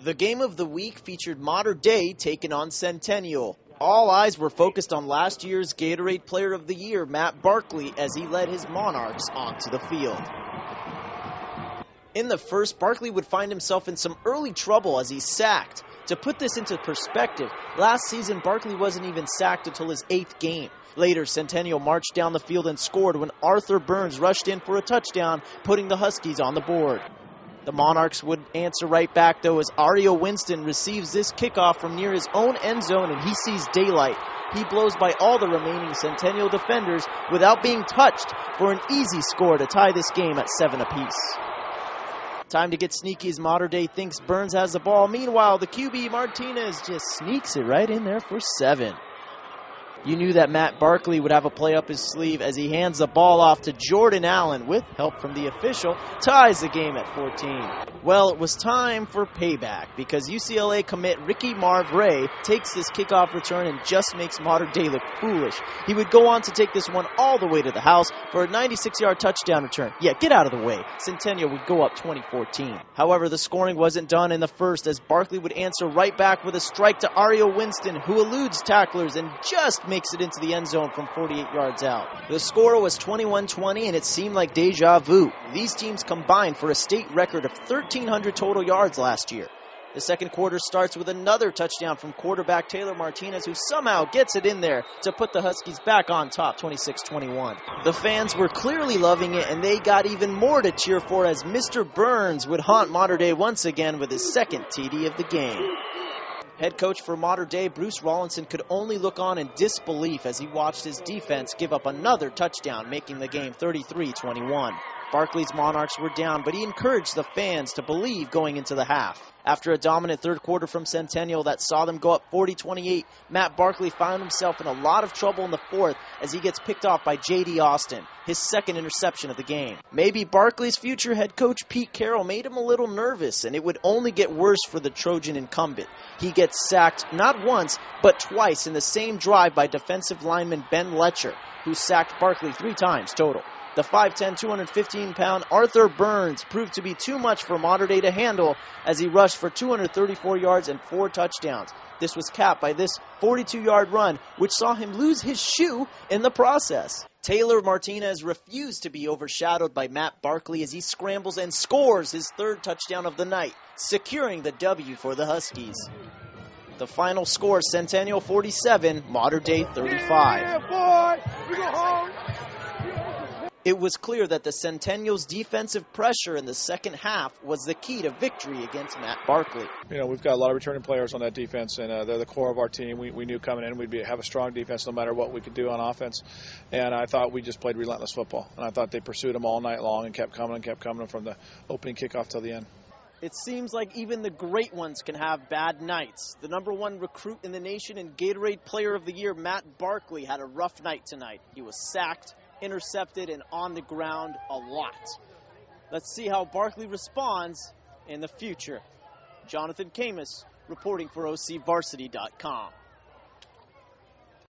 The game of the week featured Modern Day taking on Centennial. All eyes were focused on last year's Gatorade Player of the Year, Matt Barkley, as he led his Monarchs onto the field. In the first, Barkley would find himself in some early trouble as he sacked. To put this into perspective, last season Barkley wasn't even sacked until his 8th game. Later, Centennial marched down the field and scored when Arthur Burns rushed in for a touchdown, putting the Huskies on the board. The Monarchs would answer right back, though, as Ario Winston receives this kickoff from near his own end zone and he sees daylight. He blows by all the remaining Centennial defenders without being touched for an easy score to tie this game at 7 apiece. Time to get sneaky as Modern Day thinks Burns has the ball. Meanwhile, the QB Martinez just sneaks it right in there for 7. You knew that Matt Barkley would have a play up his sleeve as he hands the ball off to Jordan Allen with help from the official, ties the game at 14. Well, it was time for payback because UCLA commit Ricky Marvray takes this kickoff return and just makes Modern Day look foolish. He would go on to take this one all the way to the house for a 96-yard touchdown return. Yeah, get out of the way. Centennial would go up 20-14. However, the scoring wasn't done in the first as Barkley would answer right back with a strike to Ario Winston, who eludes tacklers and just makes it into the end zone from 48 yards out. The score was 21-20 and it seemed like deja vu. These teams combined for a state record of 1,300 total yards last year. The second quarter starts with another touchdown from quarterback Taylor Martinez, who somehow gets it in there to put the Huskies back on top 26-21. The fans were clearly loving it and they got even more to cheer for as Mr. Burns would haunt Modern Day once again with his second TD of the game. Head coach for Modern Day, Bruce Rawlinson, could only look on in disbelief as he watched his defense give up another touchdown, making the game 33-21. Barkley's Monarchs were down, but he encouraged the fans to believe going into the half. After a dominant third quarter from Centennial that saw them go up 40-28, Matt Barkley found himself in a lot of trouble in the fourth as he gets picked off by J.D. Austin, his second interception of the game. Maybe Barkley's future head coach Pete Carroll made him a little nervous, and it would only get worse for the Trojan incumbent. He gets sacked not once, but twice in the same drive by defensive lineman Ben Letcher, who sacked Barkley 3 times total. The 5'10", 215-pound Arthur Burns proved to be too much for Modern Day to handle as he rushed for 234 yards and 4 touchdowns. This was capped by this 42-yard run, which saw him lose his shoe in the process. Taylor Martinez refused to be overshadowed by Matt Barkley as he scrambles and scores his 3rd touchdown of the night, securing the W for the Huskies. The final score, Centennial 47, Modern Day 35. Yeah, boy! We go home! It was clear that the Centennial's defensive pressure in the second half was the key to victory against Matt Barkley. You know, we've got a lot of returning players on that defense, and they're the core of our team. We knew coming in we'd have a strong defense no matter what we could do on offense, and I thought we just played relentless football, and I thought they pursued them all night long and kept coming from the opening kickoff till the end. It seems like even the great ones can have bad nights. The #1 recruit in the nation and Gatorade Player of the Year, Matt Barkley, had a rough night tonight. He was sacked, intercepted, and on the ground a lot. Let's see how Barkley responds in the future. Jonathan Khamis reporting for OCVarsity.com.